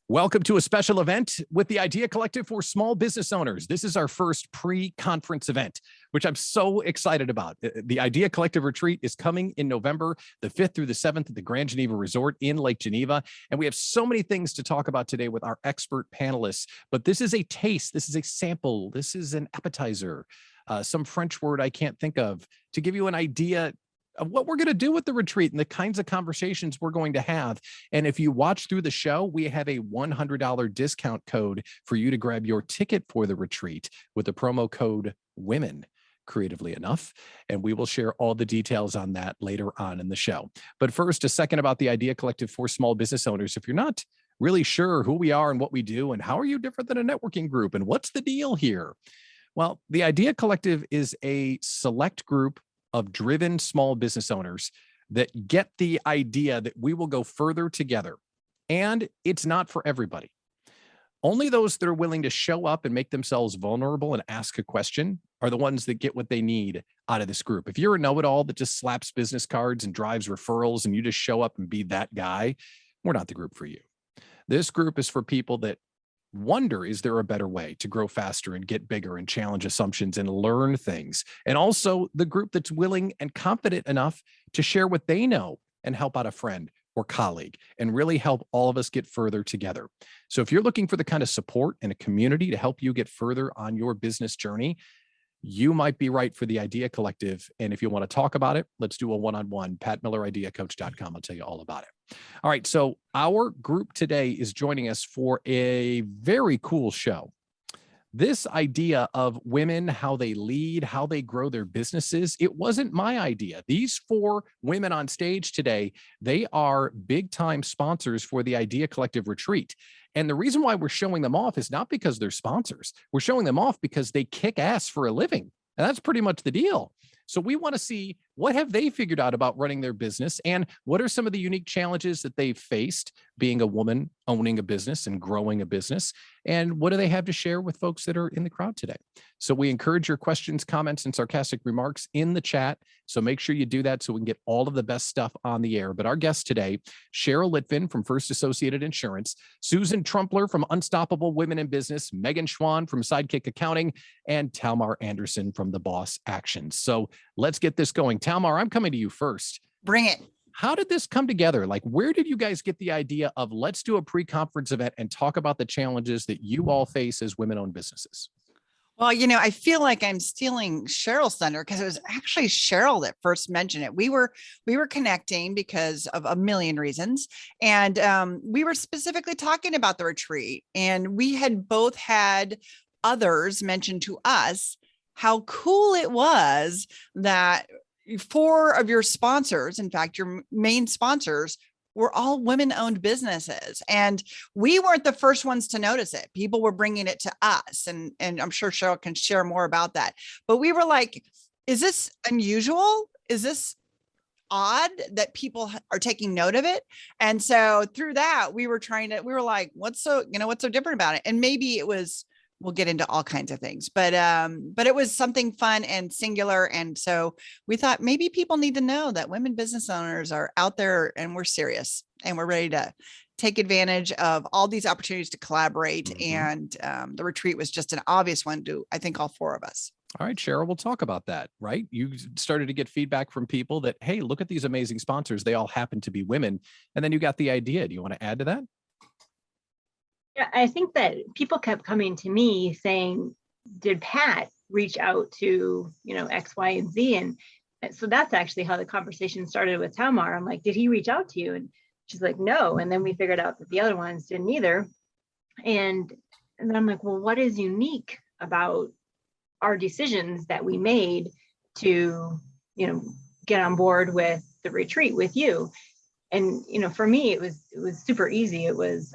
Welcome to a special event with the Idea Collective for small business owners. This is our first pre-conference event, which I'm so excited about. The Idea Collective retreat is coming in November, the 5th through the 7th at the Grand Geneva Resort in Lake Geneva. And we have so many things to talk about today with our expert panelists. But this is a taste. This is a sample. This is an appetizer. Some French word I can't think of to give you an idea of what we're going to do with the retreat and the kinds of conversations we're going to have. And if you watch through the show, we have a $100 discount code for you to grab your ticket for the retreat with the promo code WOMEN, creatively enough. And we will share all the details on that later on in the show. But first, a second about the Idea Collective for small business owners. If you're not really sure who we are and what we do and how are you different than a networking group and what's the deal here? Well, the Idea Collective is a select group of driven small business owners that get the idea that we will go further together. And it's not for everybody. Only those that are willing to show up and make themselves vulnerable and ask a question are the ones that get what they need out of this group. If you're a know-it-all that just slaps business cards and drives referrals and you just show up and be that guy, we're not the group for you. This group is for people that wonder, is there a better way to grow faster and get bigger and challenge assumptions and learn things? And also the group that's willing and confident enough to share what they know and help out a friend or colleague and really help all of us get further together. So if you're looking for the kind of support and a community to help you get further on your business journey, you might be right for the Idea Collective. And if you want to talk about it, let's do a one-on-one, patmillerideacoach.com. I'll tell you all about it. All right. So our group today is joining us for a very cool show. This idea of women, how they lead, how they grow their businesses, it wasn't my idea. These 4 women on stage today, they are big time sponsors for the Idea Collective retreat. And the reason why we're showing them off is not because they're sponsors. We're showing them off because they kick ass for a living. And that's pretty much the deal. So we want to see what have they figured out about running their business and what are some of the unique challenges that they've faced being a woman owning a business and growing a business. And what do they have to share with folks that are in the crowd today? So we encourage your questions, comments, and sarcastic remarks in the chat. So make sure you do that so we can get all of the best stuff on the air. But our guests today, Cheryl Litvin from First Associated Insurance, Susan Trumpler from Unstoppable Women in Business, Megan Schwan from Sidekick Accounting, and Talmar Anderson from The Boss Actions. So let's get this going. Talmar, I'm coming to you first. Bring it. How did this come together? Like, where did you guys get the idea of let's do a pre-conference event and talk about the challenges that you all face as women-owned businesses? Well, I feel like I'm stealing Cheryl's thunder because it was actually Cheryl that first mentioned it. We were connecting because of a million reasons. And we were specifically talking about the retreat. And we had both had others mention to us how cool it was that 4 of your sponsors, in fact, your main sponsors, were all women-owned businesses. And we weren't the first ones to notice it. People were bringing it to us. And I'm sure Cheryl can share more about that. But we were like, is this unusual? Is this odd that people are taking note of it? And so through that, we were like, what's so different about it? And maybe it was, we'll get into all kinds of things, but it was something fun and singular. And so we thought maybe people need to know that women business owners are out there and we're serious and we're ready to take advantage of all these opportunities to collaborate. And the retreat was just an obvious one to, I think, all 4 of us. All right, Cheryl, we'll talk about that, right? You started to get feedback from people that, hey, look at these amazing sponsors. They all happen to be women. And then you got the idea. Do you want to add to that? Yeah, I think that people kept coming to me saying, did Pat reach out to, X, Y, and Z? And so that's actually how the conversation started with Talmar. I'm like, did he reach out to you? And she's like, no. And then we figured out that the other ones didn't either. And then I'm like, well, what is unique about our decisions that we made to, get on board with the retreat with you? And, for me, it was super easy. It was,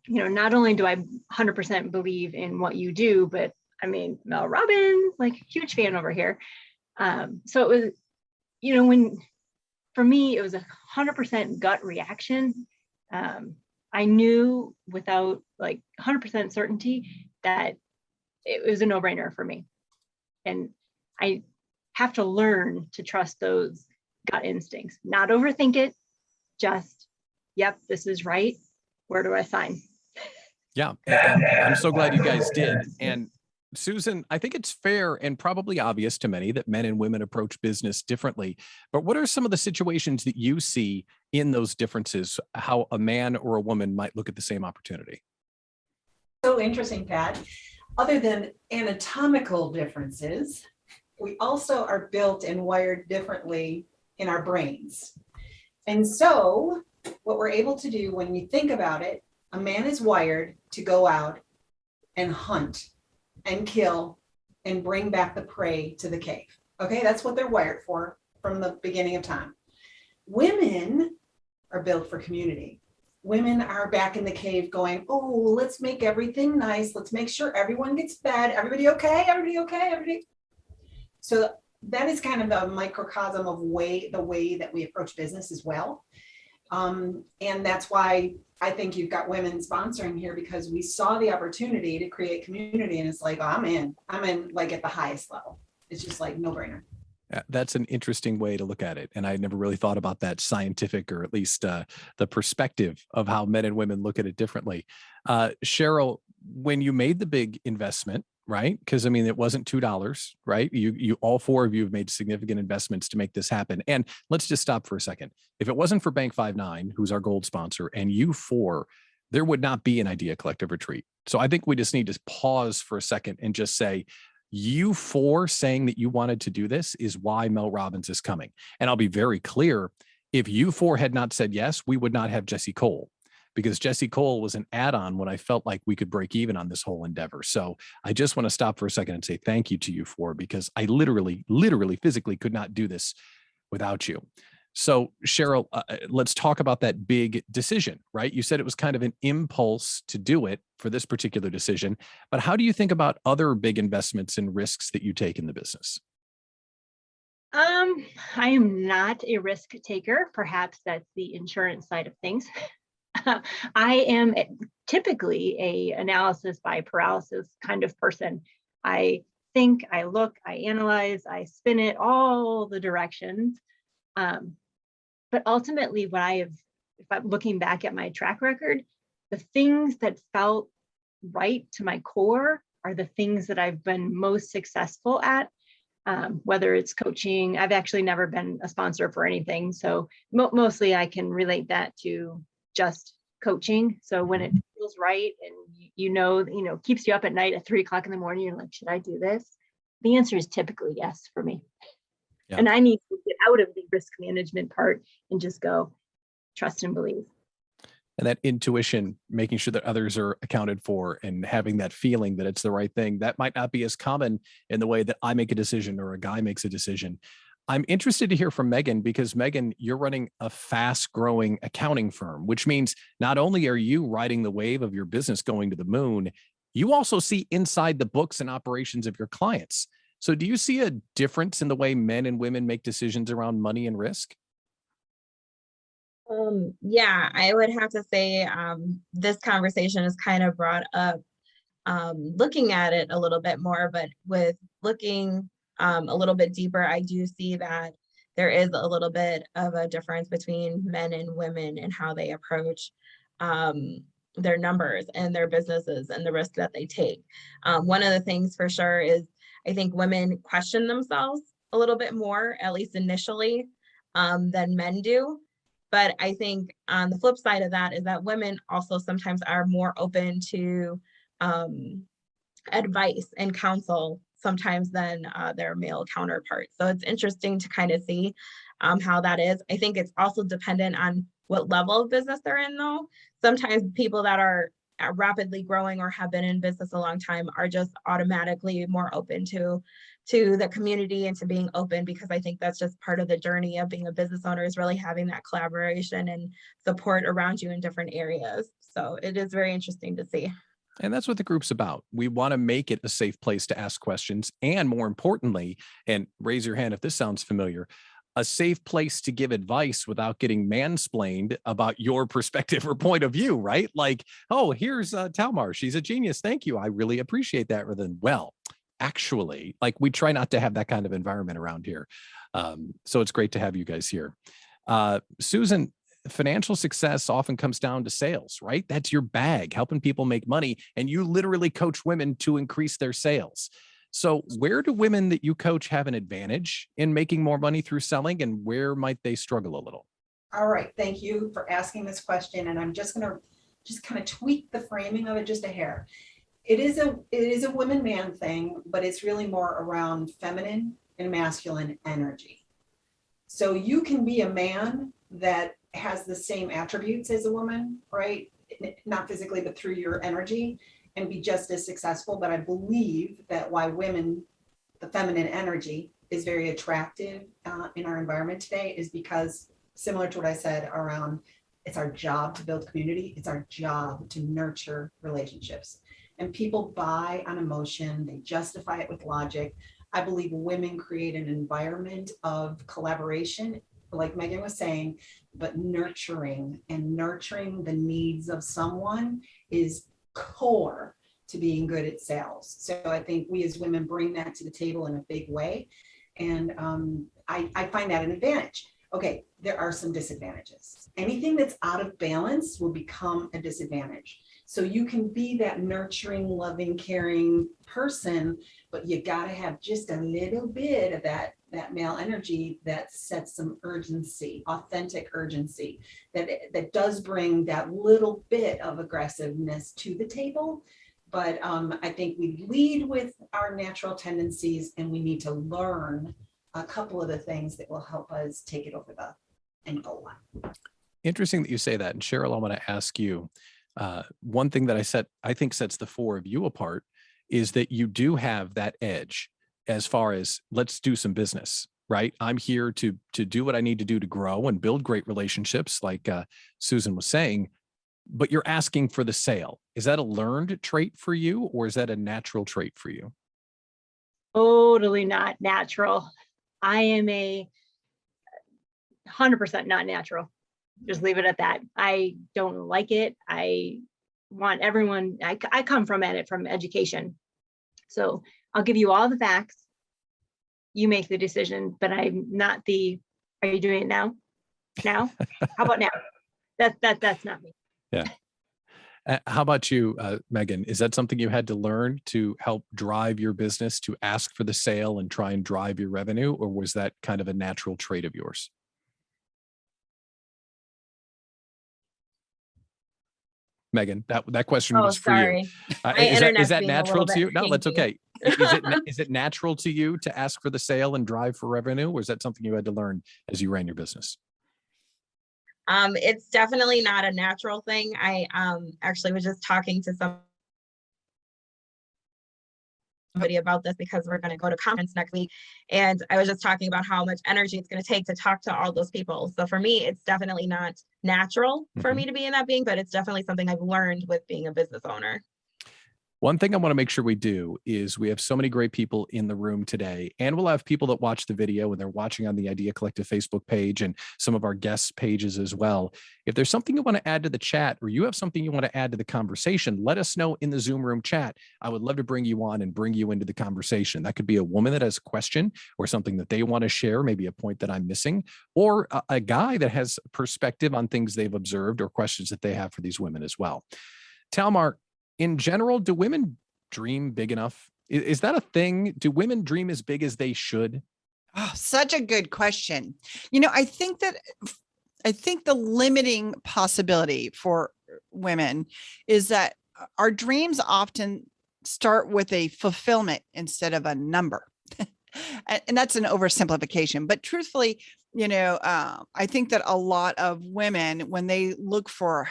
not only do I 100% believe in what you do, but I mean, Mel Robbins, like huge fan over here. So it was, for me, it was 100% gut reaction. I knew without 100% certainty that it was a no-brainer for me. And I have to learn to trust those gut instincts, not overthink it, just, yep, this is right. where do I sign? Yeah. And I'm so glad you guys did. And Susan, I think it's fair and probably obvious to many that men and women approach business differently. But what are some of the situations that you see in those differences, how a man or a woman might look at the same opportunity? So interesting, Pat. Other than anatomical differences, we also are built and wired differently in our brains. And so what we're able to do when we think about it, a man is wired to go out and hunt and kill and bring back the prey to the cave. Okay, that's what they're wired for from the beginning of time. Women are built for community. Women are back in the cave going, oh, let's make everything nice. Let's make sure everyone gets fed. Everybody okay? Everybody okay? Everybody. So that is kind of the microcosm of the way that we approach business as well. And that's why I think you've got women sponsoring here, because we saw the opportunity to create community, and it's like, oh, I'm in like at the highest level. It's just like no brainer. That's an interesting way to look at it. And I never really thought about that scientific, or at least the perspective of how men and women look at it differently. Cheryl, when you made the big investment, right? Because I mean, it wasn't $2, right? You all four of you have made significant investments to make this happen. And let's just stop for a second. If it wasn't for Bank 59, who's our gold sponsor, and you four, there would not be an Idea Collective retreat. So I think we just need to pause for a second and just say, you four saying that you wanted to do this is why Mel Robbins is coming. And I'll be very clear. If you four had not said yes, we would not have Jesse Cole, because Jesse Cole was an add-on when I felt like we could break even on this whole endeavor. So I just want to stop for a second and say thank you to you four, because I literally, physically could not do this without you. So Cheryl, let's talk about that big decision, right? You said it was kind of an impulse to do it for this particular decision, but how do you think about other big investments and risks that you take in the business? I am not a risk taker. Perhaps that's the insurance side of things. I am typically a analysis by paralysis kind of person. I think, I look, I analyze, I spin it all the directions. But ultimately, if I'm looking back at my track record, the things that felt right to my core are the things that I've been most successful at. Whether it's coaching, I've actually never been a sponsor for anything. So mostly I can relate that to just coaching. So when it feels right and keeps you up at night at 3:00 in the morning, you're like, should I do this? The answer is typically yes for me. Yeah. And I need to get out of the risk management part and just go trust and believe. And that intuition, making sure that others are accounted for and having that feeling that it's the right thing, that might not be as common in the way that I make a decision or a guy makes a decision. I'm interested to hear from Megan, because Megan, you're running a fast growing accounting firm, which means not only are you riding the wave of your business going to the moon, you also see inside the books and operations of your clients. So do you see a difference in the way men and women make decisions around money and risk? Yeah, I would have to say this conversation has kind of brought up looking at it a little bit more, but with looking a little bit deeper, I do see that there is a little bit of a difference between men and women and how they approach their numbers and their businesses and the risk that they take. One of the things for sure is I think women question themselves a little bit more, at least initially, than men do. But I think on the flip side of that is that women also sometimes are more open to advice and counsel sometimes than their male counterparts. So it's interesting to kind of see how that is. I think it's also dependent on what level of business they're in, though. Sometimes people that are rapidly growing or have been in business a long time are just automatically more open to the community and to being open, because I think that's just part of the journey of being a business owner, is really having that collaboration and support around you in different areas. So it is very interesting to see. And that's what the group's about. We want to make it a safe place to ask questions. And more importantly, and raise your hand if this sounds familiar, a safe place to give advice without getting mansplained about your perspective or point of view, right? Like, oh, here's Talmar. She's a genius. Thank you. I really appreciate that. Rather than, well, actually, like, we try not to have that kind of environment around here. So it's great to have you guys here. Susan, financial success often comes down to sales, right? That's your bag, helping people make money. And you literally coach women to increase their sales. So where do women that you coach have an advantage in making more money through selling, and where might they struggle a little? All right, thank you for asking this question. And I'm just gonna kind of tweak the framing of it just a hair. It is a women-man thing, but it's really more around feminine and masculine energy. So you can be a man that has the same attributes as a woman, right? Not physically, but through your energy, and be just as successful. But I believe that why women, the feminine energy, is very attractive in our environment today is because, similar to what I said around, it's our job to build community. It's our job to nurture relationships. And people buy on emotion. They justify it with logic. I believe women create an environment of collaboration, like Megan was saying, but nurturing the needs of someone is core to being good at sales. So I think we as women bring that to the table in a big way. And I find that an advantage. Okay, there are some disadvantages. Anything that's out of balance will become a disadvantage. So you can be that nurturing, loving, caring person, but you got to have just a little bit of that male energy that sets some urgency, authentic urgency, that does bring that little bit of aggressiveness to the table. But I think we lead with our natural tendencies, and we need to learn a couple of the things that will help us take it over the end goal line. Interesting that you say that. And Cheryl, I want to ask you, one thing that I think sets the four of you apart is that you do have that edge as far as let's do some business, right? I'm here to do what I need to do to grow and build great relationships, like Susan was saying, but you're asking for the sale. Is that a learned trait for you, or is that a natural trait for you? Totally not natural. I am 100% not natural. Just leave it at that. I don't like it. I want everyone, I come from education. So I'll give you all the facts. You make the decision, but I'm not are you doing it now? Now? How about now? That's not me. Yeah. How about you, Megan? Is that something you had to learn to help drive your business, to ask for the sale and try and drive your revenue? Or was that kind of a natural trait of yours? Megan, that question was for sorry. you. Is that natural to you? No, that's okay. Is it natural to you to ask for the sale and drive for revenue? Or is that something you had to learn as you ran your business? It's definitely not a natural thing. I actually was just talking to somebody about this because we're going to go to conference next week. And I was just talking about how much energy it's going to take to talk to all those people. So for me, it's definitely not natural for me to be in that being, but it's definitely something I've learned with being a business owner. One thing I want to make sure we do is we have so many great people in the room today, and we'll have people that watch the video and they're watching on the Idea Collective Facebook page and some of our guests' pages as well. If there's something you want to add to the chat, or you have something you want to add to the conversation, let us know in the Zoom room chat. I would love to bring you on and bring you into the conversation. That could be a woman that has a question or something that they want to share, maybe a point that I'm missing, or a guy that has perspective on things they've observed or questions that they have for these women as well. Talmar, in general, do women dream big enough? Is that a thing? Do women dream as big as they should? Oh, such a good question. I think the limiting possibility for women is that our dreams often start with a fulfillment instead of a number. And that's an oversimplification, but truthfully, I think that a lot of women, when they look for,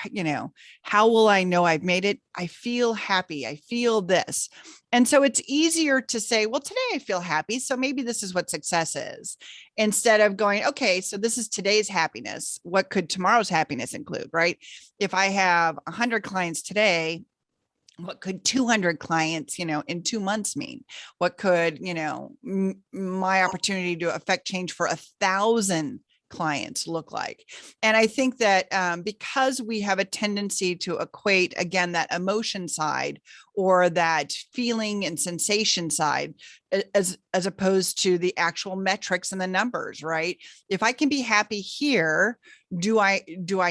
how will I know I've made it? I feel happy. I feel this. And so it's easier to say, well, today I feel happy, so maybe this is what success is, instead of going, okay, so this is today's happiness. What could tomorrow's happiness include, right? If I have 100 clients today, what could 200 clients, in 2 months mean? What could, my opportunity to affect change for 1,000 clients look like? And I think that because we have a tendency to equate, again, that emotion side or that feeling and sensation side as opposed to the actual metrics and the numbers, right? If I can be happy here, do I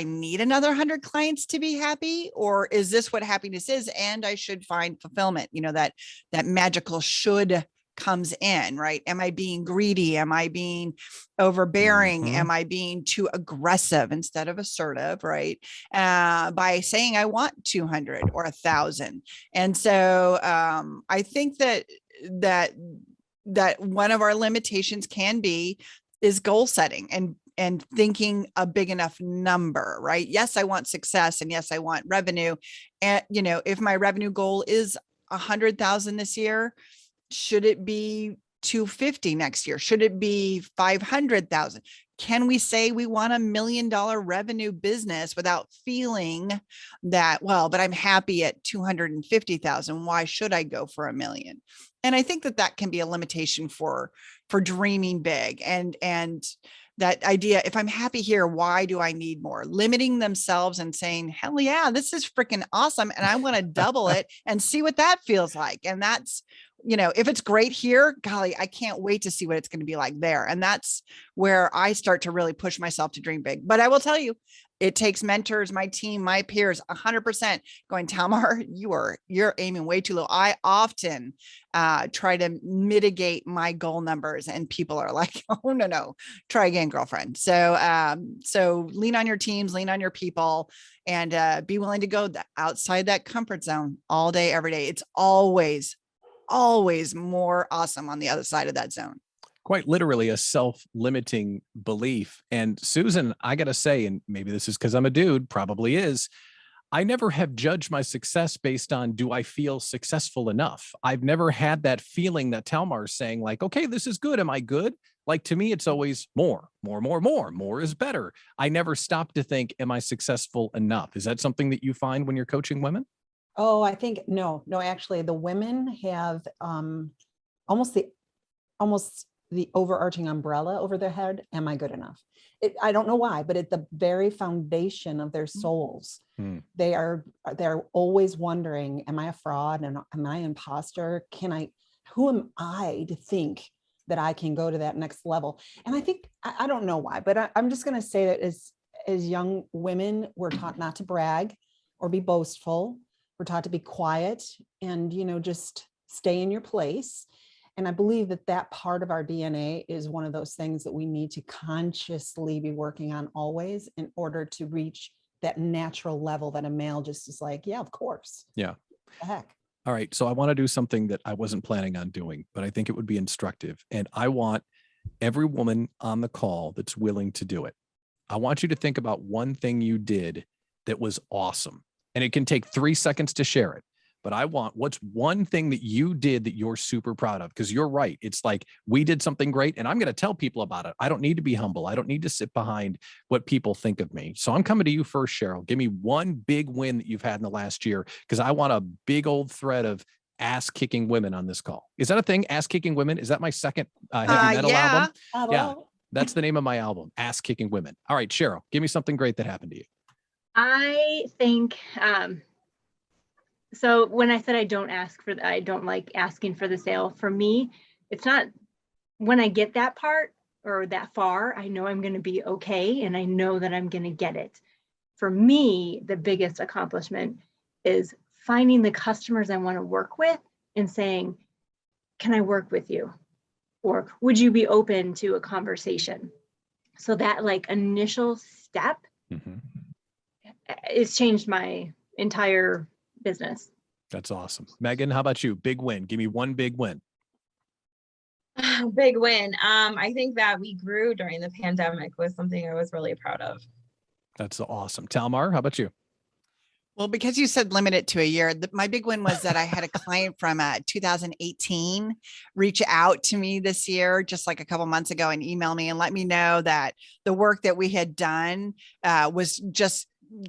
need another 100 clients to be happy? Or is this what happiness is? And I should find fulfillment, that magical should comes in, right? Am I being greedy? Am I being overbearing? Mhm. Am I being too aggressive instead of assertive, right? By saying I want 200 or 1,000. And so I think that one of our limitations is goal setting and thinking a big enough number, right? Yes, I want success, and yes, I want revenue. And if my revenue goal is 100,000 this year, should it be 250 next year? Should it be 500,000? Can we say we want $1 million revenue business without feeling that, well, but I'm happy at 250,000. Why should I go for $1 million? And I think that can be a limitation for dreaming big and that idea, if I'm happy here, why do I need more? Limiting themselves and saying, hell yeah, this is freaking awesome. And I want to double it and see what that feels like. And that's, if it's great here, golly, I can't wait to see what it's going to be like there. And that's where I start to really push myself to dream big. But I will tell you, it takes mentors, my team, my peers, 100% going, Talmar, you're aiming way too low. I often try to mitigate my goal numbers, and people are like, oh, no, try again, girlfriend. So lean on your teams, lean on your people, and be willing to go outside that comfort zone all day, every day. It's always more awesome on the other side of that zone. Quite literally a self-limiting belief. And Susan, I got to say, and maybe this is because I'm a dude, probably is, I never have judged my success based on, do I feel successful enough? I've never had that feeling that Talmar is saying, like, okay, this is good. Am I good? Like, to me, it's always more is better. I never stop to think, am I successful enough? Is that something that you find when you're coaching women? Oh, I think no, actually the women have almost the overarching umbrella over their head. Am I good enough? I don't know why, but at the very foundation of their souls, they're always wondering, am I a fraud? And am I an imposter? Who am I to think that I can go to that next level? And I think, I don't know why, but I'm just going to say that as young women, we're taught not to brag or be boastful. We're taught to be quiet and, just stay in your place. And I believe that part of our DNA is one of those things that we need to consciously be working on always in order to reach that natural level that a male just is like, yeah, of course. Yeah. What the heck. All right. So I want to do something that I wasn't planning on doing, but I think it would be instructive. And I want every woman on the call that's willing to do it. I want you to think about one thing you did that was awesome. And it can take 3 seconds to share it. But what's one thing that you did that you're super proud of? Because you're right. It's like, we did something great and I'm going to tell people about it. I don't need to be humble. I don't need to sit behind what people think of me. So I'm coming to you first, Cheryl. Give me one big win that you've had in the last year, because I want a big old thread of ass kicking women on this call. Is that a thing? Ass kicking women? Is that my second heavy metal album? Yeah. That's the name of my album, Ass Kicking Women. All right, Cheryl, give me something great that happened to you. I think, so when I said I don't like asking for the sale, for me, it's not when I get that part or that far, I know I'm going to be okay. And I know that I'm going to get it. For me, the biggest accomplishment is finding the customers I want to work with and saying, can I work with you? Or would you be open to a conversation? So that like initial step, it's changed my entire business. That's awesome. Megan, how about you? Big win. Give me one big win. Big win. I think that we grew during the pandemic was something I was really proud of. That's awesome. Talmar, how about you? Well, because you said limit it to a year, my big one was that I had a client from 2018 reach out to me this year, just like a couple months ago, and email me and let me know that the work that we had done was just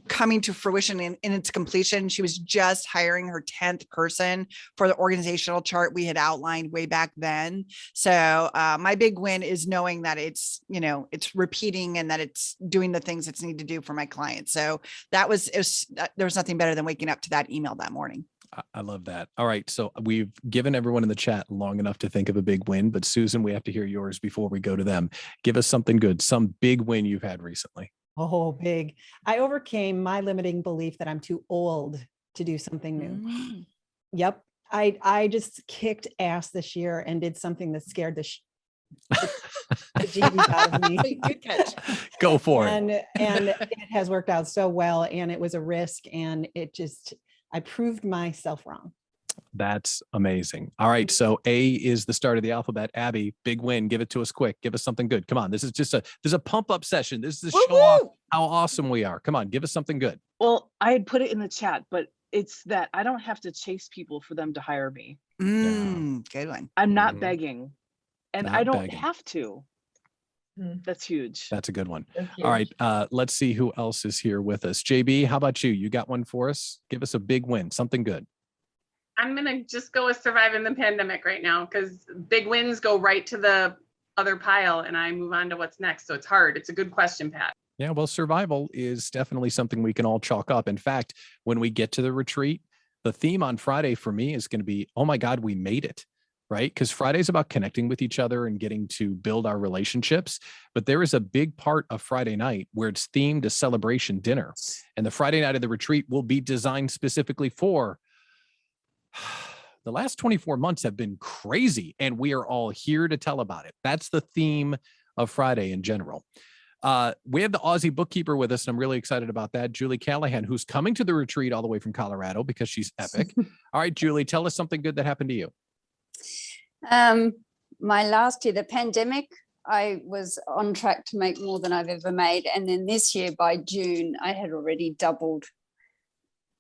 coming to fruition in its completion. She was just hiring her 10th person for the organizational chart we had outlined way back then. So my big win is knowing that it's, you know, it's repeating and that it's doing the things it's need to do for my clients. So there was nothing better than waking up to that email that morning. I love that. All right. So we've given everyone in the chat long enough to think of a big win, but Susan, we have to hear yours before we go to them. Give us something good, some big win you've had recently. Oh, big. I overcame my limiting belief that I'm too old to do something new. Yep. I just kicked ass this year and did something that scared the bejeebies out of me. Good catch. Go for it. And it has worked out so well, and it was a risk, and I proved myself wrong. That's amazing. All right. So A is the start of the alphabet. Abby, big win. Give it to us quick. Give us something good. Come on. This is a pump up session. This is a show off how awesome we are. Come on. Give us something good. Well, I had put it in the chat, but it's that I don't have to chase people for them to hire me. Good one. I'm not begging, and Not I don't begging. have to. That's huge. That's a good one. That's All right. huge. Let's see who else is here with us. JB, how about you? You got one for us? Give us a big win, something good. I'm going to just go with surviving the pandemic right now, because big wins go right to the other pile and I move on to what's next. So it's hard. It's a good question, Pat. Yeah, well, survival is definitely something we can all chalk up. In fact, when we get to the retreat, the theme on Friday for me is going to be, oh my God, we made it, right? Because Friday is about connecting with each other and getting to build our relationships. But there is a big part of Friday night where it's themed a celebration dinner. And the Friday night of the retreat will be designed specifically for the last 24 months have been crazy, and we are all here to tell about it. That's the theme of Friday in general. We have the Aussie bookkeeper with us, and I'm really excited about that. Julie Callahan, who's coming to the retreat all the way from Colorado because she's epic. All right, Julie, tell us something good that happened to you. My last year, the pandemic, I was on track to make more than I've ever made. And then this year, by June, I had already doubled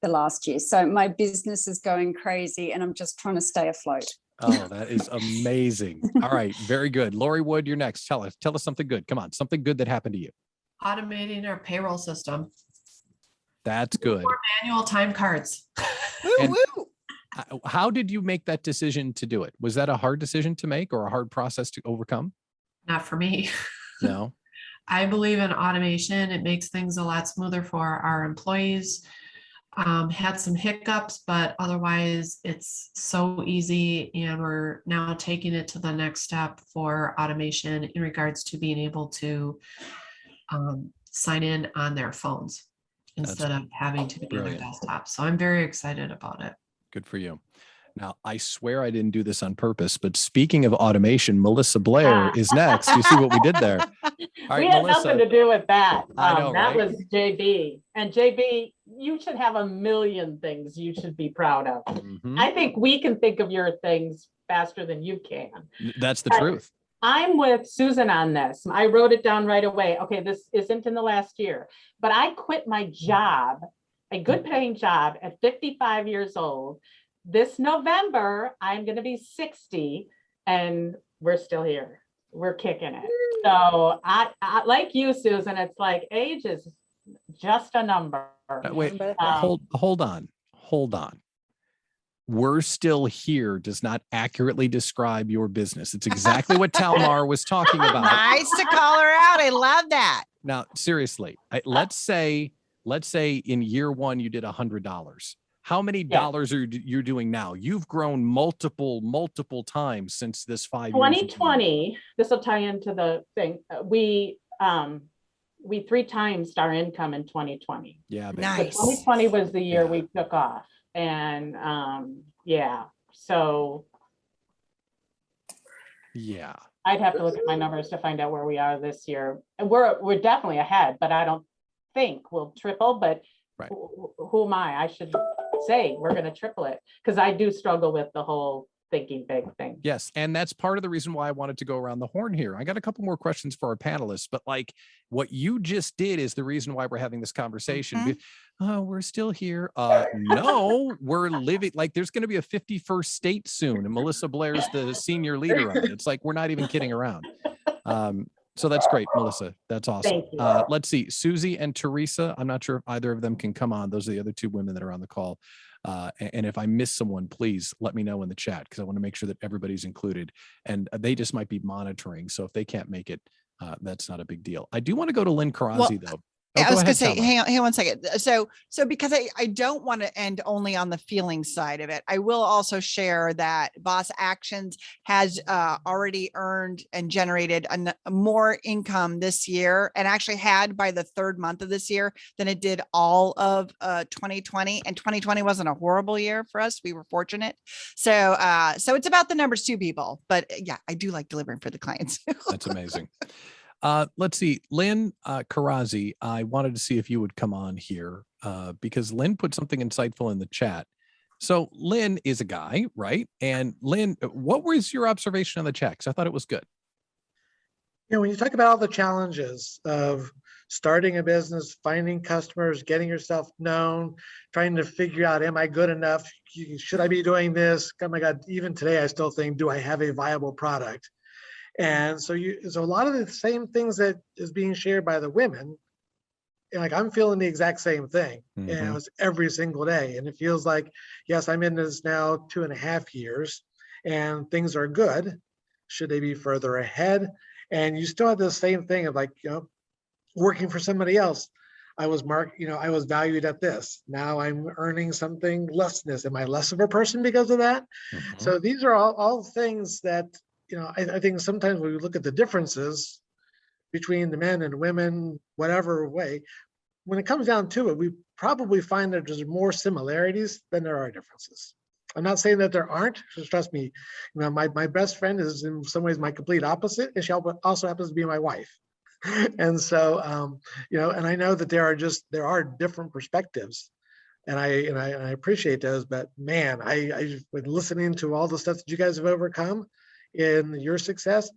the last year. So my business is going crazy and I'm just trying to stay afloat. Oh, that is amazing. All right, very good. Lori Wood, you're next. Tell us something good. Come on, something good that happened to you. Automating our payroll system. That's good. More manual time cards. And how did you make that decision to do it? Was that a hard decision to make or a hard process to overcome? Not for me. No. I believe in automation. It makes things a lot smoother for our employees. Had some hiccups, but otherwise it's so easy. And we're now taking it to the next step for automation in regards to being able to sign in on their phones instead of having to be on their desktop. So I'm very excited about it. Good for you. Now, I swear I didn't do this on purpose, but speaking of automation, Melissa Blair is next. You see what we did there? All right, we had Melissa, nothing to do with that. I know, that right? was JB. And JB, you should have a million things you should be proud of. Mhm. I think we can think of your things faster than you can. That's the truth. I'm with Susan on this. I wrote it down right away. Okay, this isn't in the last year, but I quit my job, a good paying job at 55 years old. This November, I'm going to be 60 and we're still here. We're kicking it. So I like you, Susan, it's like age is just a number. Wait, hold on. We're still here does not accurately describe your business. It's exactly what Talmar was talking about. Nice to call her out. I love that. Now, seriously, let's say in year one, you did $100. How many dollars are you doing now? You've grown multiple times since this 5 years. 2020, this will tie into the thing. We 3 times our income in 2020. Yeah. Nice. 2020 was the year we took off. And so yeah, I'd have to look at my numbers to find out where we are this year. And we're definitely ahead, but I don't think we'll triple, but right. Who am I? I should say we're going to triple it because I do struggle with the whole thinking big thing. Yes. And that's part of the reason why I wanted to go around the horn here. I got a couple more questions for our panelists, but like what you just did is the reason why we're having this conversation. Mm-hmm. Oh, we're still here. No, we're living like there's going to be a 51st state soon. And Melissa Blair's the senior leader of it. It's like, we're not even kidding around. So that's great, Melissa. That's awesome. Thank you. Let's see, Susie and Teresa. I'm not sure if either of them can come on. Those are the other two women that are on the call. And if I miss someone, please let me know in the chat, because I want to make sure that everybody's included. And they just might be monitoring. So if they can't make it, that's not a big deal. I do want to go to Lynn Karazi, though. Yeah, I go was going to ahead, say, Talmar. hang on 1 second. So because I don't want to end only on the feeling side of it, I will also share that Boss Actions has already earned and generated more income this year, and actually had by the third month of this year than it did all of 2020. And 2020 wasn't a horrible year for us. We were fortunate. So it's about the numbers too, people. But yeah, I do like delivering for the clients. That's amazing. Let's see, Lynn Karazi, I wanted to see if you would come on here because Lynn put something insightful in the chat. So Lynn is a guy, right? And Lynn, what was your observation on the chat? Because I thought it was good. You know, when you talk about all the challenges of starting a business, finding customers, getting yourself known, trying to figure out, am I good enough? Should I be doing this? Oh my God, even today, I still think, do I have a viable product? And so a lot of the same things that is being shared by the women, like I'm feeling the exact same thing. Mm-hmm. And it's every single day. And it feels like, yes, I'm in this now 2.5 years and things are good. Should they be further ahead? And you still have the same thing of like, you know, working for somebody else. I was I was valued at this. Now I'm earning something less than this. Am I less of a person because of that? Mm-hmm. So these are all things that, you know, I think sometimes when we look at the differences between the men and women, whatever way, when it comes down to it, we probably find that there's more similarities than there are differences. I'm not saying that there aren't, just trust me. You know, my best friend is in some ways my complete opposite, and she also happens to be my wife. And so, you know, and I know that there are different perspectives, and I appreciate those. But man, I've been listening to all the stuff that you guys have overcome in your success.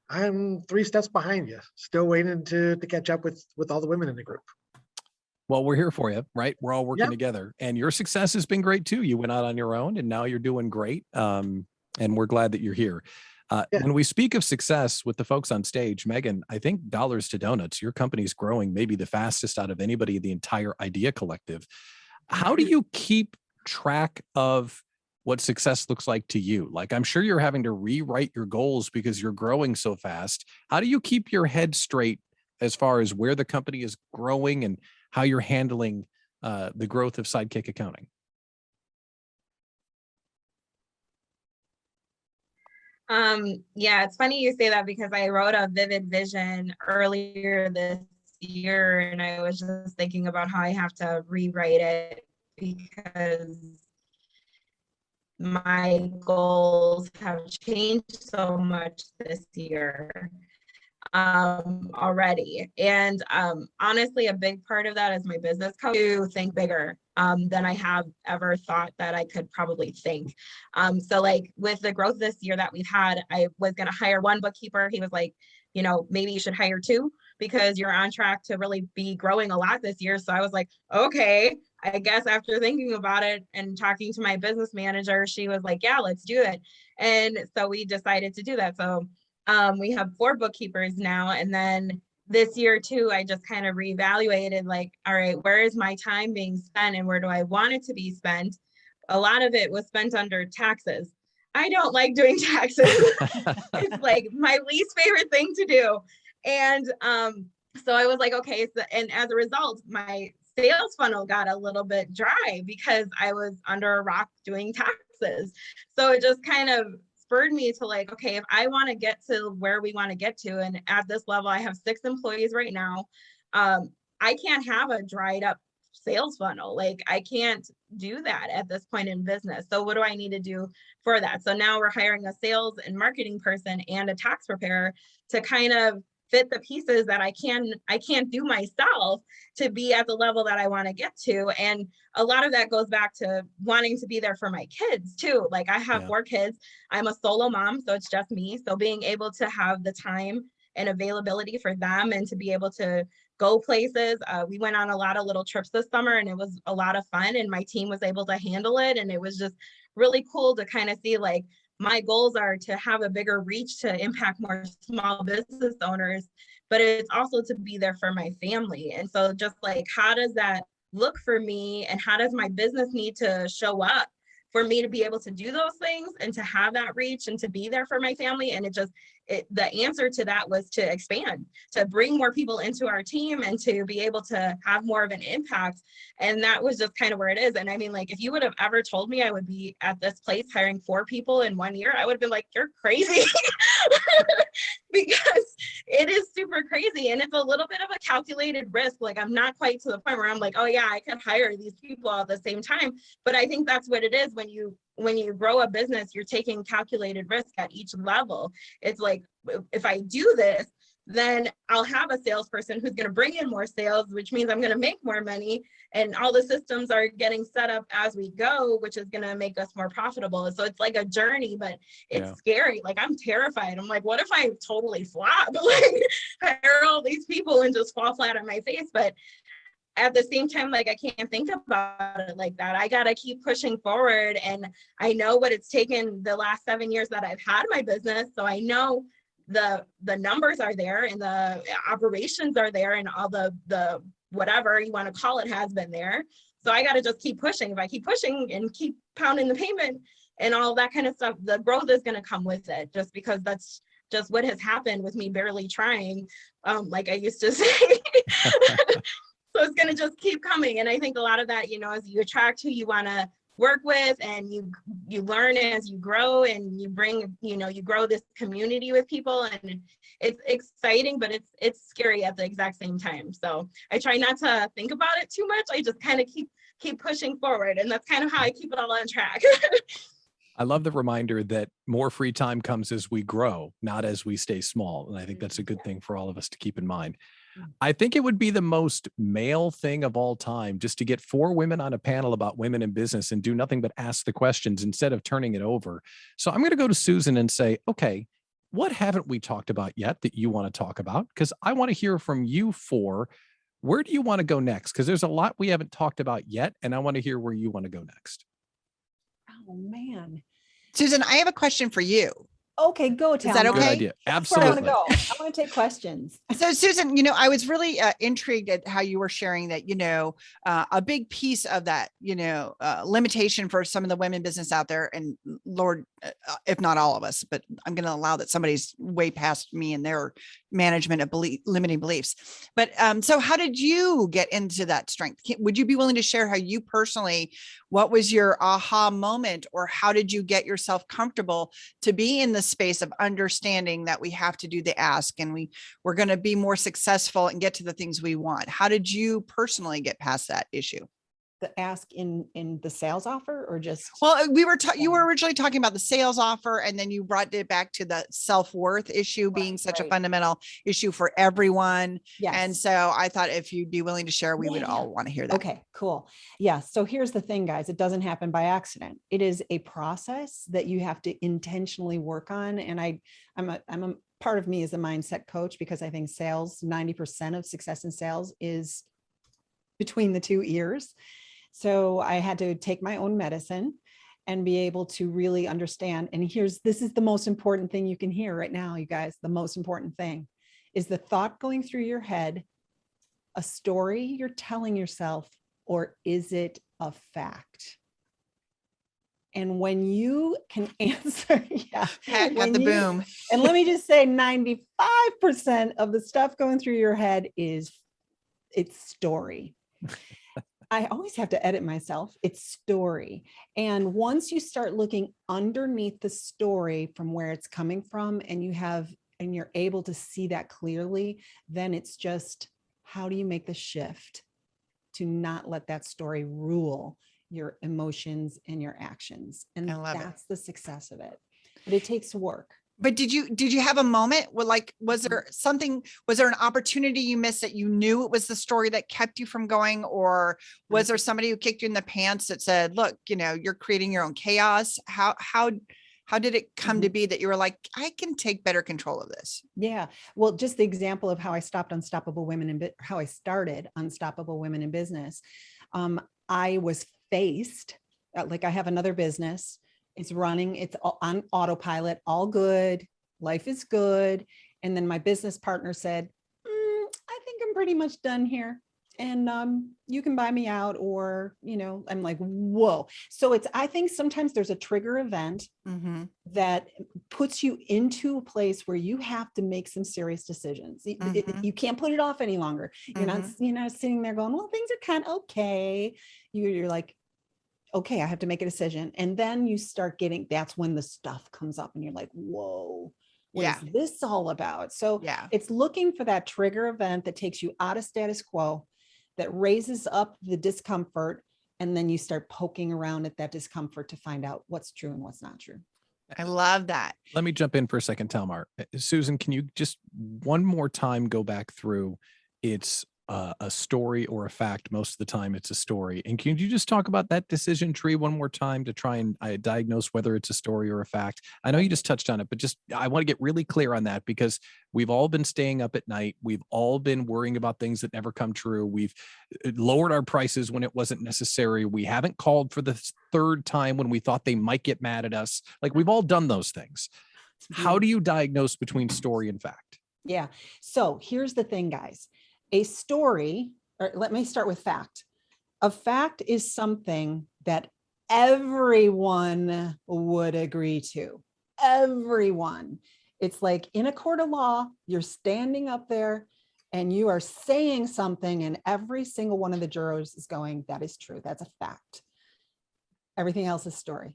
I'm 3 steps behind you, still waiting to catch up with all the women in the group. Well, we're here for you, right? We're all working Yep. together, and your success has been great too. You went out on your own and now you're doing great. And we're glad that you're here. Yeah. When we speak of success with the folks on stage, Megan, I think dollars to donuts, your company's growing maybe the fastest out of anybody in the entire Idea Collective. How do you keep track of what success looks like to you? Like, I'm sure you're having to rewrite your goals because you're growing so fast. How do you keep your head straight as far as where the company is growing and how you're handling the growth of Sidekick Accounting? Yeah, it's funny you say that because I wrote a vivid vision earlier this year, and I was just thinking about how I have to rewrite it because my goals have changed so much this year already. And honestly, a big part of that is my business coach to think bigger than I have ever thought that I could probably think. So like with the growth this year that we've had, I was going to hire 1 bookkeeper. He was like, you know, maybe you should hire 2 because you're on track to really be growing a lot this year. So I was like, okay, I guess after thinking about it and talking to my business manager, she was like, yeah, let's do it. And so we decided to do that. So we have 4 bookkeepers now. And then this year too, I just kind of reevaluated like, all right, where is my time being spent and where do I want it to be spent? A lot of it was spent under taxes. I don't like doing taxes. It's like my least favorite thing to do. And so I was like, okay, so, and as a result, my sales funnel got a little bit dry because I was under a rock doing taxes. So it just kind of spurred me to like, okay, if I want to get to where we want to get to, and at this level, I have 6 employees right now. I can't have a dried up sales funnel. Like I can't do that at this point in business. So what do I need to do for that? So now we're hiring a sales and marketing person and a tax preparer to kind of fit the pieces that I can't do myself to be at the level that I want to get to. And a lot of that goes back to wanting to be there for my kids too. Like I have 4 kids. I'm a solo mom, so it's just me. So being able to have the time and availability for them and to be able to go places. We went on a lot of little trips this summer and it was a lot of fun and my team was able to handle it. And it was just really cool to kind of see like my goals are to have a bigger reach to impact more small business owners, but it's also to be there for my family. And so just like, how does that look for me, and how does my business need to show up for me to be able to do those things and to have that reach and to be there for my family? And the answer to that was to expand, to bring more people into our team and to be able to have more of an impact. And that was just kind of where it is. And I mean, like, if you would have ever told me I would be at this place hiring 4 people in 1 year, I would have been like, you're crazy. Because it is super crazy. And it's a little bit of a calculated risk. Like, I'm not quite to the point where I'm like, oh yeah, I could hire these people all at the same time. But I think that's what it is. When you grow a business, you're taking calculated risk at each level. It's like, if I do this, then I'll have a salesperson who's going to bring in more sales, which means I'm going to make more money. And all the systems are getting set up as we go, which is going to make us more profitable. So it's like a journey, but it's scary. Like, I'm terrified. I'm like, what if I totally flop? Like, hire all these people and just fall flat on my face? But at the same time, like, I can't think about it like that. I got to keep pushing forward. And I know what it's taken the last 7 years that I've had my business. So I know the numbers are there and the operations are there and all the whatever you want to call it has been there. So I got to just keep pushing. If I keep pushing and keep pounding the pavement and all that kind of stuff, the growth is going to come with it, just because that's just what has happened with me barely trying, like I used to say. So it's going to just keep coming. And I think a lot of that, as you attract who you want to work with, and you learn as you grow, and you bring, you grow this community with people, and it's exciting, but it's scary at the exact same time. So I try not to think about it too much. I just kind of keep pushing forward. And that's kind of how I keep it all on track. I love the reminder that more free time comes as we grow, not as we stay small. And I think that's a good thing for all of us to keep in mind. I think it would be the most male thing of all time just to get 4 women on a panel about women in business and do nothing but ask the questions instead of turning it over. So I'm going to go to Susan and say, okay, what haven't we talked about yet that you want to talk about? Because I want to hear from you 4. Where do you want to go next? Because there's a lot we haven't talked about yet, and I want to hear where you want to go next. Oh man. Susan, I have a question for you. Okay, go. Is that okay? Good idea. Absolutely. I want to take questions. So Susan, I was really intrigued at how you were sharing that, a big piece of that, limitation for some of the women business out there, and Lord, if not all of us, but I'm going to allow that somebody's way past me and their management of limiting beliefs. But so how did you get into that strength? Would you be willing to share how you personally, what was your aha moment, or how did you get yourself comfortable to be in the space of understanding that we have to do the ask, and we're going to be more successful and get to the things we want? How did you personally get past that issue? The ask in the sales offer, or just? Well, you were originally talking about the sales offer, and then you brought it back to the self-worth issue being such a fundamental issue for everyone. Yes. And so I thought if you'd be willing to share, we would all want to hear that. Okay, cool. Yeah. So here's the thing, guys, it doesn't happen by accident. It is a process that you have to intentionally work on. And I'm a part of me is a mindset coach, because I think sales, 90% of success in sales is between the 2 ears. So I had to take my own medicine and be able to really understand. And this is the most important thing you can hear right now, you guys. The most important thing is the thought going through your head, a story you're telling yourself, or is it a fact? And when you can answer, Pat got the boom. And let me just say 95% of the stuff going through your head it's story. I always have to edit myself. It's story. And once you start looking underneath the story from where it's coming from, and you're able to see that clearly, then it's just, how do you make the shift to not let that story rule your emotions and your actions? And that's the success of it. But it takes work. But did you have a moment where, like, was there an opportunity you missed that you knew it was the story that kept you from going? Or was there somebody who kicked you in the pants that said, look, you're creating your own chaos? How did it come to be that you were like, I can take better control of this? Yeah. Well, just the example of how I started Unstoppable Women in Business. I was faced, like, I have another business It's running, it's on autopilot, all good. Life is good. And then my business partner said, I think I'm pretty much done here. And you can buy me out, or, I'm like, whoa. So I think sometimes there's a trigger event that puts you into a place where you have to make some serious decisions. You can't put it off any longer. You're not sitting there going, well, things are kind of okay. You're like, okay, I have to make a decision. And then you start that's when the stuff comes up and you're like, whoa, what is this all about? So it's looking for that trigger event that takes you out of status quo, that raises up the discomfort, and then you start poking around at that discomfort to find out what's true and what's not true. I love that. Let me jump in for a second, Talmar. Susan, can you just one more time go back through? It's a story or a fact. Most of the time it's a story. And can you just talk about that decision tree one more time to try and diagnose whether it's a story or a fact? I know you just touched on it, but I want to get really clear on that, because we've all been staying up at night. We've all been worrying about things that never come true. We've lowered our prices when it wasn't necessary. We haven't called for the third time when we thought they might get mad at us. Like, we've all done those things. How do you diagnose between story and fact? Yeah. So here's the thing, guys. A story, or let me start with fact. A fact is something that everyone would agree to. Everyone. It's like in a court of law, you're standing up there and you are saying something, and every single one of the jurors is going, that is true. That's a fact. Everything else is story.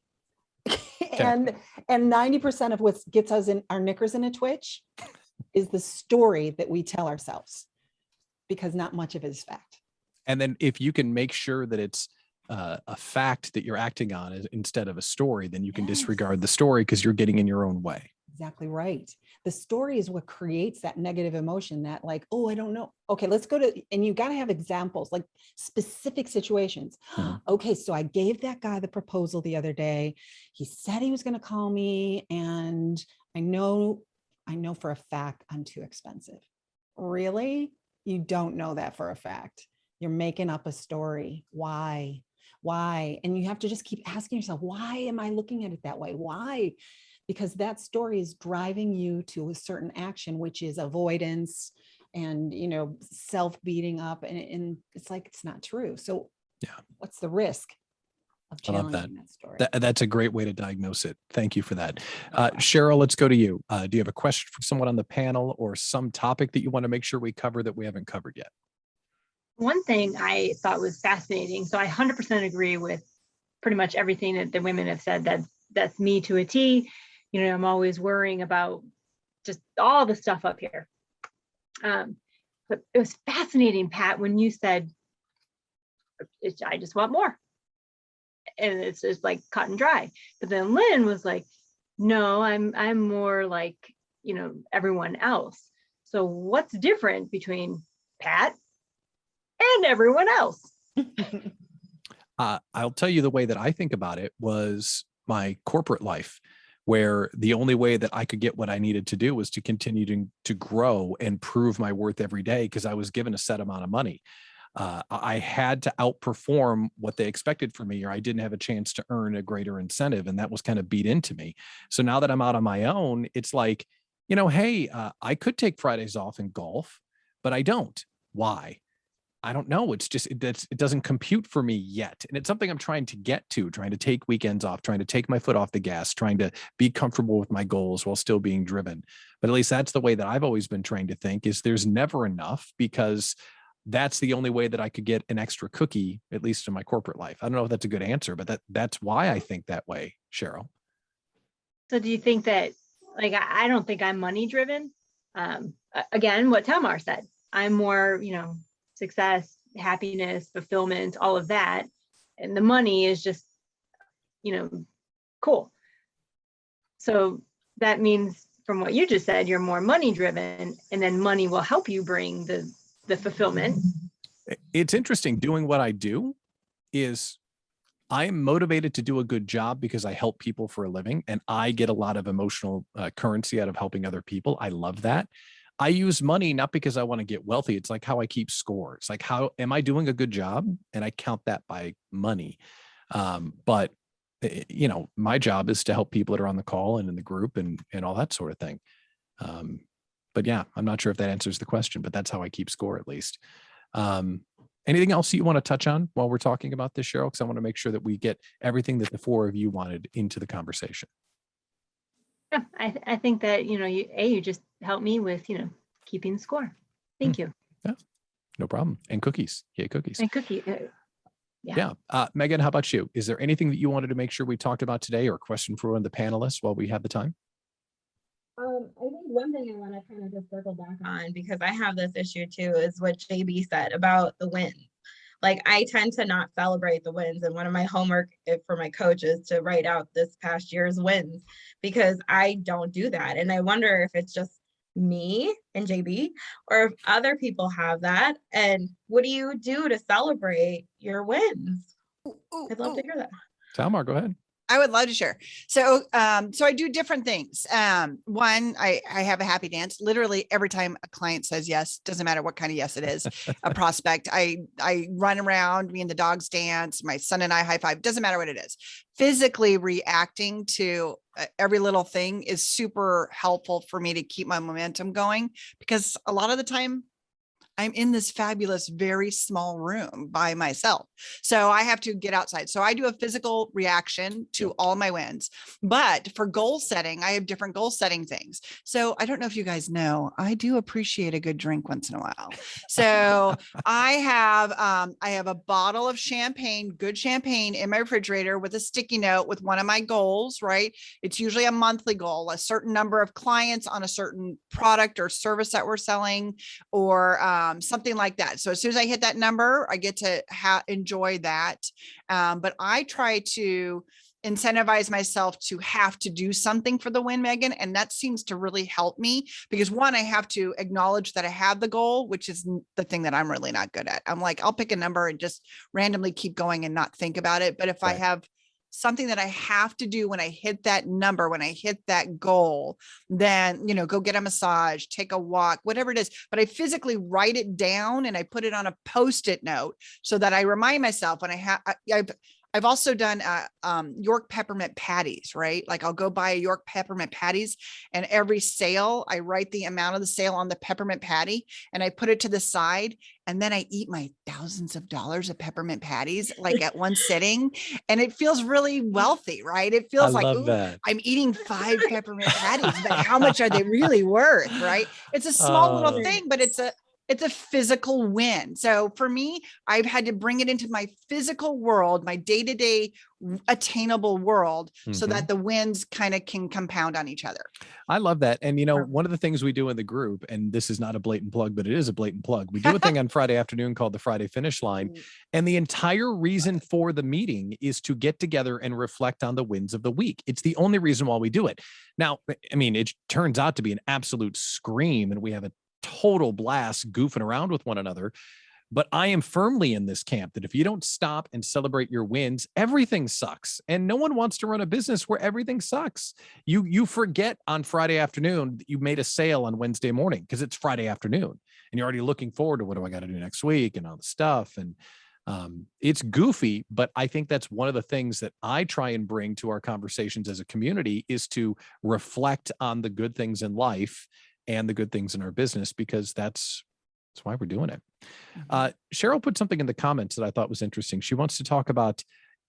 And 90% of what gets us in our knickers in a twitch is the story that we tell ourselves, because not much of it is fact. And then if you can make sure that it's a fact that you're acting on instead of a story, then you can disregard the story because you're getting in your own way. Exactly right. The story is what creates that negative emotion, that like, oh, I don't know. Okay, let's go to, and you got to have examples, like specific situations. Okay, so I gave that guy the proposal the other day. He said he was going to call me, and I know for a fact I'm too expensive. Really? You don't know that for a fact. You're making up a story. Why? And you have to just keep asking yourself, why am I looking at it that way? Why? Because that story is driving you to a certain action, which is avoidance and, self-beating up. And it's like, it's not true. So what's the risk of challenging that story? That's a great way to diagnose it. Thank you for that. Cheryl, let's go to you. Do you have a question for someone on the panel, or some topic that you want to make sure we cover that we haven't covered yet? One thing I thought was fascinating. So I 100% agree with pretty much everything that the women have said. That's me to a T. I'm always worrying about just all the stuff up here. But it was fascinating, Pat, when you said, I just want more. And it's just like cut and dry. But then Lynn was like, no, I'm more like, everyone else. So what's different between Pat and everyone else? I'll tell you, the way that I think about it was my corporate life, where the only way that I could get what I needed to do was to continue to grow and prove my worth every day, because I was given a set amount of money. I had to outperform what they expected from me, or I didn't have a chance to earn a greater incentive. And that was kind of beat into me. So now that I'm out on my own, it's like, hey, I could take Fridays off and golf, but I don't. Why? I don't know. It's just, it doesn't compute for me yet. And it's something I'm trying to get to, trying to take weekends off, trying to take my foot off the gas, trying to be comfortable with my goals while still being driven. But at least that's the way that I've always been trained to think, is there's never enough, because that's the only way that I could get an extra cookie, at least in my corporate life. I don't know if that's a good answer, but that's why I think that way, Cheryl. So do you think that, like, I don't think I'm money driven. Again, what Talmar said, I'm more, success, happiness, fulfillment, all of that. And the money is just, cool. So that means, from what you just said, you're more money driven, and then money will help you bring the fulfillment. It's interesting. Doing what I do is, I am motivated to do a good job because I help people for a living, and I get a lot of emotional currency out of helping other people. I love that. I use money not because I want to get wealthy. It's like how I keep score. It's like, how am I doing a good job? And I count that by money. But my job is to help people that are on the call and in the group and all that sort of thing. But yeah, I'm not sure if that answers the question, but that's how I keep score, at least. Anything else you want to touch on while we're talking about this, Cheryl? Because I want to make sure that we get everything that the four of you wanted into the conversation. Yeah, I think that, you just helped me with, keeping score. Thank you. Yeah, no problem. And cookies. Yay, cookies. And cookie. Yeah. Megan, how about you? Is there anything that you wanted to make sure we talked about today, or a question for one of the panelists while we have the time? I think one thing I want to kind of just circle back on, because I have this issue too, is what JB said about the wins. Like, I tend to not celebrate the wins. And one of my homework for my coach is to write out this past year's wins, because I don't do that. And I wonder if it's just me and JB, or if other people have that. And what do you do to celebrate your wins? I'd love to hear that. Talmar, go ahead. I would love to share. So I do different things. One, I have a happy dance. Literally every time a client says yes, doesn't matter what kind of yes it is, a prospect, I run around, me and the dogs dance, my son and I high five, doesn't matter what it is. Physically reacting to every little thing is super helpful for me to keep my momentum going, because a lot of the time I'm in this fabulous, very small room by myself. So I have to get outside. So I do a physical reaction to all my wins. But for goal setting, I have different goal setting things. So I don't know if you guys know, I do appreciate a good drink once in a while. So I have a bottle of champagne, good champagne, in my refrigerator with a sticky note with one of my goals, right? It's usually a monthly goal, a certain number of clients on a certain product or service that we're selling, or something like that. So as soon as I hit that number, I get to enjoy that. But I try to incentivize myself to have to do something for the win, Megan. And that seems to really help me, because one, I have to acknowledge that I have the goal, which is the thing that I'm really not good at. I'm like, I'll pick a number and just randomly keep going and not think about it. But if I have something that I have to do when I hit that number, when I hit that goal, then, go get a massage, take a walk, whatever it is. But I physically write it down and I put it on a Post-it note so that I remind myself when I've also done York peppermint patties, right? Like, I'll go buy a York peppermint patties, and every sale, I write the amount of the sale on the peppermint patty and I put it to the side. And then I eat my thousands of dollars of peppermint patties, like at one sitting. And it feels really wealthy, right? It feels like, ooh, I'm eating 5 peppermint patties, but how much are they really worth, right? It's a small little thing, but it's a physical win. So for me, I've had to bring it into my physical world, my day-to-day attainable world, so that the wins kind of can compound on each other. I love that. And, one of the things we do in the group, and this is not a blatant plug, but it is a blatant plug. We do a thing on Friday afternoon called the Friday Finish Line. And the entire reason for the meeting is to get together and reflect on the wins of the week. It's the only reason why we do it. Now, I mean, it turns out to be an absolute scream, and we have a total blast goofing around with one another. But I am firmly in this camp that if you don't stop and celebrate your wins, everything sucks. And no one wants to run a business where everything sucks. You forget on Friday afternoon that you made a sale on Wednesday morning, because it's Friday afternoon and you're already looking forward to what do I got to do next week and all the stuff. And it's goofy, but I think that's one of the things that I try and bring to our conversations as a community, is to reflect on the good things in life and the good things in our business, because that's why we're doing it. Cheryl put something in the comments that I thought was interesting. She wants to talk about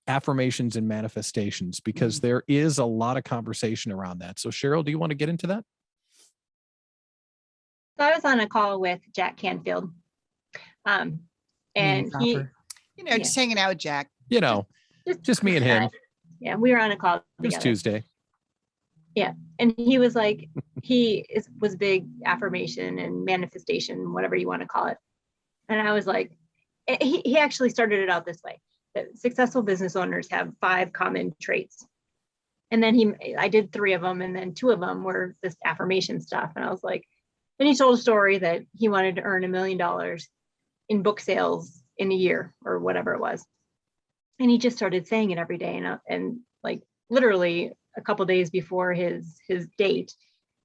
affirmations and manifestations, because there is a lot of conversation around that. So Cheryl, do you want to get into that? So I was on a call with Jack Canfield. And he, just hanging out with Jack. Just me and him. Yeah, we were on a call This Tuesday. Yeah. And he was like, was big affirmation and manifestation, whatever you want to call it. And I was like, he actually started it out this way, that successful business owners have 5 common traits. And then I did 3 of them, and then 2 of them were this affirmation stuff. And I was like, then he told a story that he wanted to earn $1 million in book sales in a year or whatever it was. And he just started saying it every day. And like literally a couple of days before his date,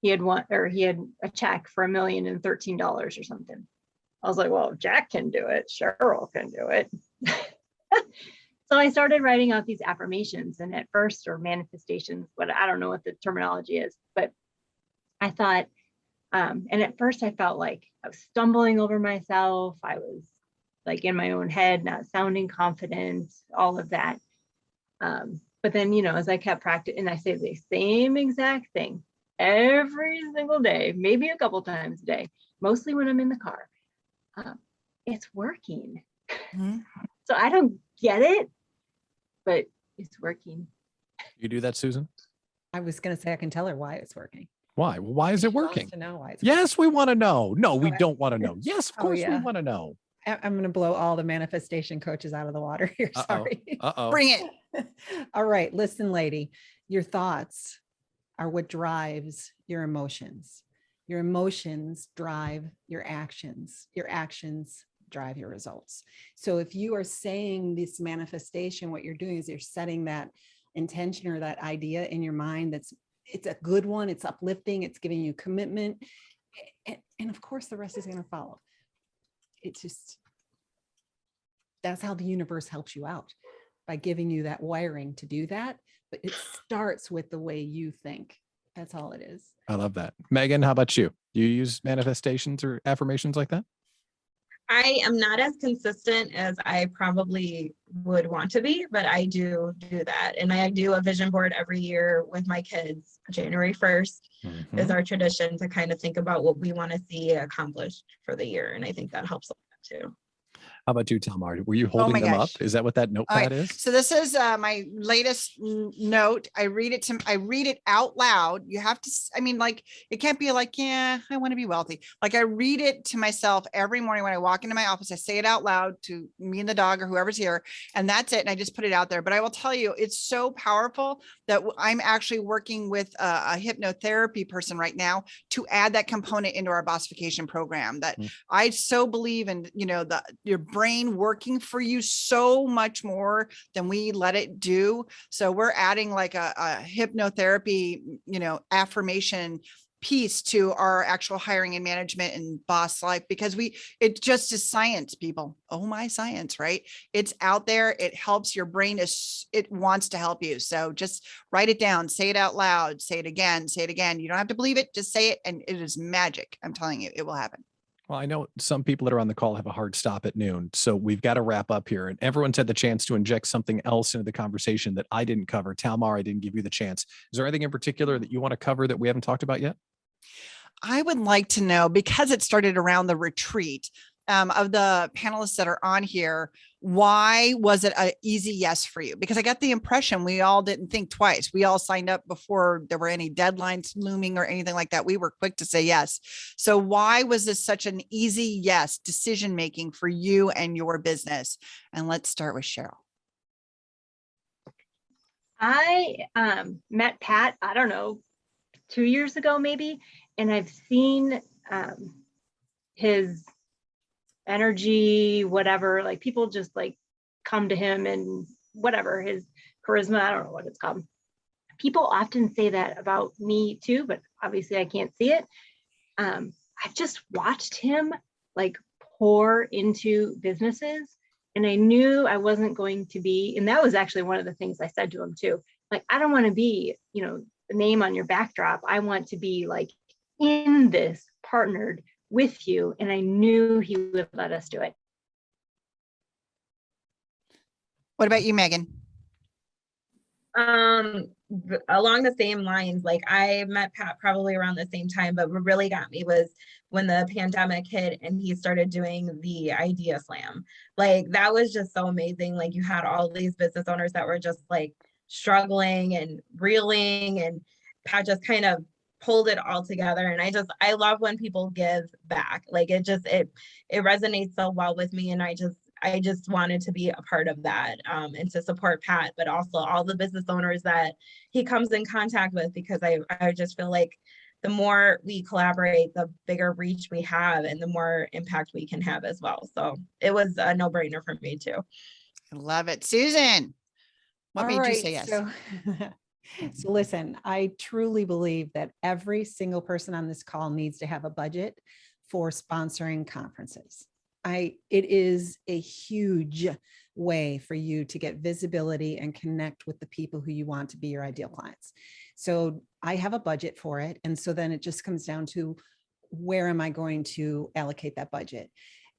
he had a check for $1,013 or something. I was like, well, Jack can do it. Cheryl can do it. So I started writing out these affirmations, and at first, or manifestations, but I don't know what the terminology is, but I thought, and at first I felt like I was stumbling over myself. I was like in my own head, not sounding confident, all of that. But then, as I kept practicing, and I say the same exact thing every single day, maybe a couple times a day, mostly when I'm in the car, it's working. Mhm. So I don't get it, but it's working. You do that, Susan? I was going to say, I can tell her why it's working. Why? Why is it She wants working? to know why it's Yes, we want to know. No, we Oh, don't want to know. Yes, of Oh, course we yeah. want to know. I'm going to blow all the manifestation coaches out of the water here. Uh-oh. Sorry. Uh-oh. Bring it. All right. Listen, lady, your thoughts are what drives your emotions. Your emotions drive your actions. Your actions drive your results. So if you are saying this manifestation, what you're doing is you're setting that intention or that idea in your mind. It's a good one. It's uplifting. It's giving you commitment. And of course, the rest is going to follow. It's just, that's how the universe helps you out, by giving you that wiring to do that. But it starts with the way you think. That's all it is. I love that. Megan, how about you? Do you use manifestations or affirmations like that? I am not as consistent as I probably would want to be, but I do that. And I do a vision board every year with my kids. January 1st is our tradition to kind of think about what we want to see accomplished for the year. And I think that helps a lot too. How about you, Talmar? Were you holding my them gosh. up? Is that what that All notepad right. is? So this is my latest note. I read it out loud. You have to, like, it can't be like, yeah, I want to be wealthy. Like, I read it to myself every morning when I walk into my office. I say it out loud to me and the dog or whoever's here, and that's it. And I just put it out there. But I will tell you, it's so powerful that I'm actually working with a hypnotherapy person right now to add that component into our bossification program. That I so believe in, your brain working for you so much more than we let it do. So we're adding like a hypnotherapy, affirmation piece to our actual hiring and management and boss life, because it just is science, people. Oh my science, right? It's out there. It helps your brain. It wants to help you. So just write it down, say it out loud, say it again, say it again. You don't have to believe it. Just say it. And it is magic. I'm telling you, it will happen. Well, I know some people that are on the call have a hard stop at noon, so we've got to wrap up here. And everyone's had the chance to inject something else into the conversation that I didn't cover. Talmar, I didn't give you the chance. Is there anything in particular that you want to cover that we haven't talked about yet? I would like to know, because it started around the retreat, of the panelists that are on here, why was it an easy yes for you? Because I got the impression we all didn't think twice. We all signed up before there were any deadlines looming or anything like that. We were quick to say yes. So why was this such an easy yes decision-making for you and your business? And let's start with Cheryl. I met Pat, I don't know, 2 years ago, maybe. And I've seen his energy, whatever, like people just like come to him and whatever, his charisma, I don't know what it's called. People often say that about me too, but obviously I can't see it. I've just watched him like pour into businesses, and I knew I wasn't going to be, and that was actually one of the things I said to him too. Like, I don't want to be, the name on your backdrop. I want to be like in this, partnered with you, and I knew he would let us do it. What about you, Megan? Along the same lines, like I met Pat probably around the same time, but what really got me was when the pandemic hit and he started doing the idea slam. Like, that was just so amazing. Like, you had all these business owners that were just like struggling and reeling, and Pat just kind of pulled it all together. And I love when people give back. Like, it resonates so well with me. And I just wanted to be a part of that, and to support Pat, but also all the business owners that he comes in contact with, because I just feel like the more we collaborate, the bigger reach we have and the more impact we can have as well. So it was a no-brainer for me too. I love it. Susan, what made you say yes? So listen, I truly believe that every single person on this call needs to have a budget for sponsoring conferences. It is a huge way for you to get visibility and connect with the people who you want to be your ideal clients. So I have a budget for it. And so then it just comes down to, where am I going to allocate that budget?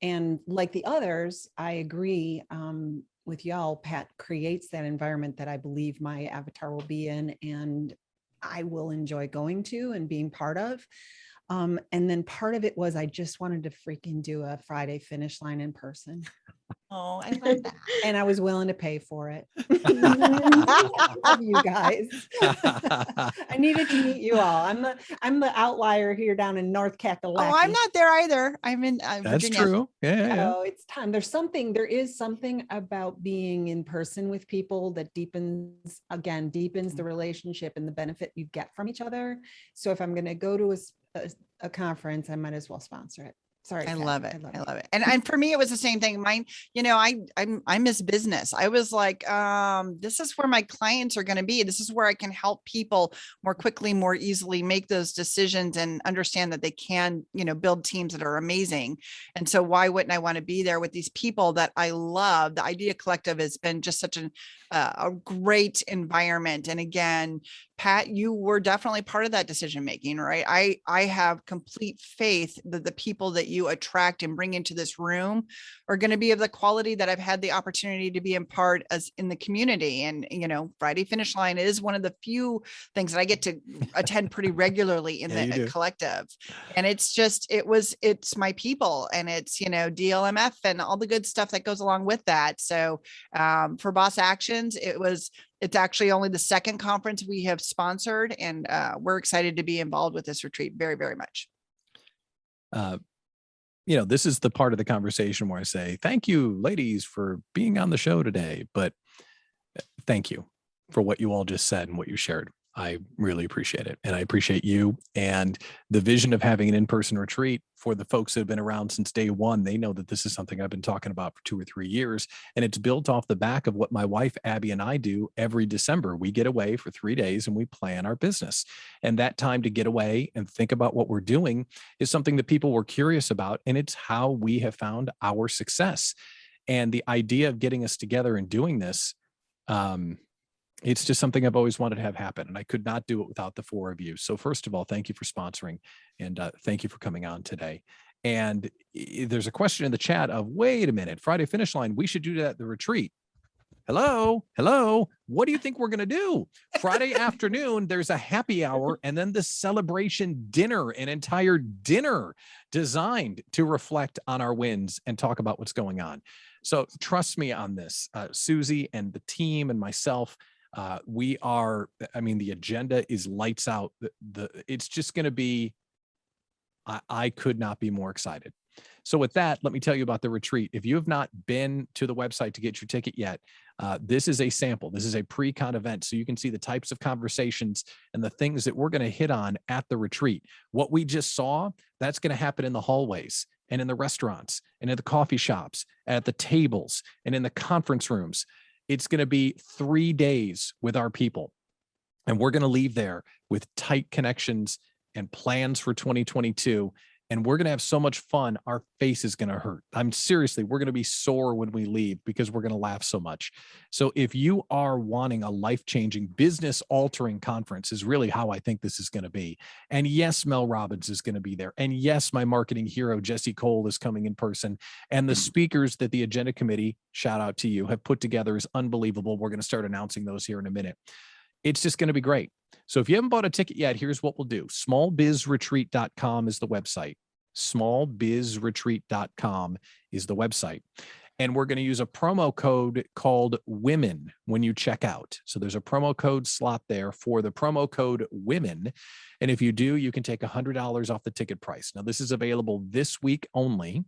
And like the others, I agree with y'all. Pat creates that environment that I believe my avatar will be in, and I will enjoy going to and being part of. And then part of it was, I just wanted to freaking do a Friday finish line in person. Oh, I love that. And I was willing to pay for it. I love you guys. I needed to meet you all. I'm the outlier here down in North Kakalaki. Oh, I'm not there either. I'm in That's Virginia. true. Yeah. Oh, it's time. There is something about being in person with people that deepens the relationship and the benefit you get from each other. So if I'm going to go to a conference, I might as well sponsor it. Sorry. I Pat. love it. I love it. And for me, it was the same thing. Mine, I miss business. I was like, this is where my clients are going to be. This is where I can help people more quickly, more easily make those decisions and understand that they can, build teams that are amazing. And so why wouldn't I want to be there with these people that I love? The Idea Collective has been just such a great environment. And again, Pat, you were definitely part of that decision-making, right? I have complete faith that the people that you attract and bring into this room are going to be of the quality that I've had the opportunity to be in part as in the community. And, Friday Finish Line is one of the few things that I get to attend pretty regularly in the collective. And it's my people, and it's, DLMF and all the good stuff that goes along with that. So for Boss Actions, it's actually only the second conference we have sponsored, and we're excited to be involved with this retreat very, very much. This is the part of the conversation where I say, thank you, ladies, for being on the show today. But thank you for what you all just said and what you shared. I really appreciate it. And I appreciate you and the vision of having an in-person retreat. For the folks that have been around since day one, they know that this is something I've been talking about for 2 or 3 years. And it's built off the back of what my wife, Abby, and I do every December. We get away for 3 days and we plan our business. And that time to get away and think about what we're doing is something that people were curious about. And it's how we have found our success. And the idea of getting us together and doing this, it's just something I've always wanted to have happen, and I could not do it without the 4 of you. So first of all, thank you for sponsoring, and thank you for coming on today. And there's a question in the chat of, wait a minute, Friday Finish Line, we should do that at the retreat. Hello. What do you think we're going to do? Friday afternoon, there's a happy hour, and then the celebration dinner, an entire dinner designed to reflect on our wins and talk about what's going on. So trust me on this, Susie and the team and myself. The agenda is lights out. It's just going to be, I could not be more excited. So with that, let me tell you about the retreat. If you have not been to the website to get your ticket yet, this is a sample. This is a pre-con event. So you can see the types of conversations and the things that we're going to hit on at the retreat. What we just saw, that's going to happen in the hallways and in the restaurants and in the coffee shops, at the tables and in the conference rooms. It's going to be 3 days with our people. And we're going to leave there with tight connections and plans for 2022. And we're going to have so much fun. Our face is going to hurt. We're going to be sore when we leave because we're going to laugh so much. So if you are wanting a life-changing, business-altering conference, is really how I think this is going to be. And yes, Mel Robbins is going to be there. And yes, my marketing hero, Jesse Cole, is coming in person. And the speakers that the agenda committee, shout out to you, have put together is unbelievable. We're going to start announcing those here in a minute. It's just going to be great. So if you haven't bought a ticket yet, here's what we'll do. Smallbizretreat.com is the website. Smallbizretreat.com is the website. And we're going to use a promo code called WOMEN when you check out. So there's a promo code slot there for the promo code WOMEN. And if you do, you can take $100 off the ticket price. Now, this is available this week only.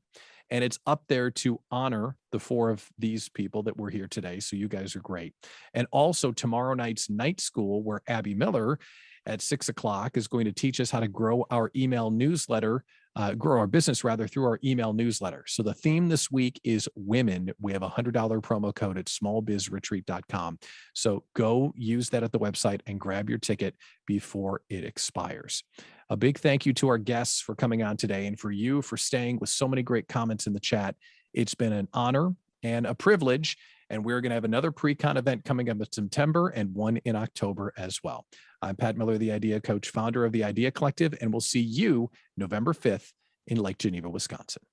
And it's up there to honor the 4 of these people that were here today. So you guys are great. And also tomorrow night's night school, where Abby Miller at 6 o'clock is going to teach us how to grow our email newsletter, grow our business rather through our email newsletter. So the theme this week is women. We have a $100 promo code at smallbizretreat.com. So go use that at the website and grab your ticket before it expires. A big thank you to our guests for coming on today and for you for staying with so many great comments in the chat. It's been an honor and a privilege. And we're going to have another pre-con event coming up in September and one in October as well. I'm Pat Miller, the Idea Coach, founder of the Idea Collective, and we'll see you November 5th in Lake Geneva, Wisconsin.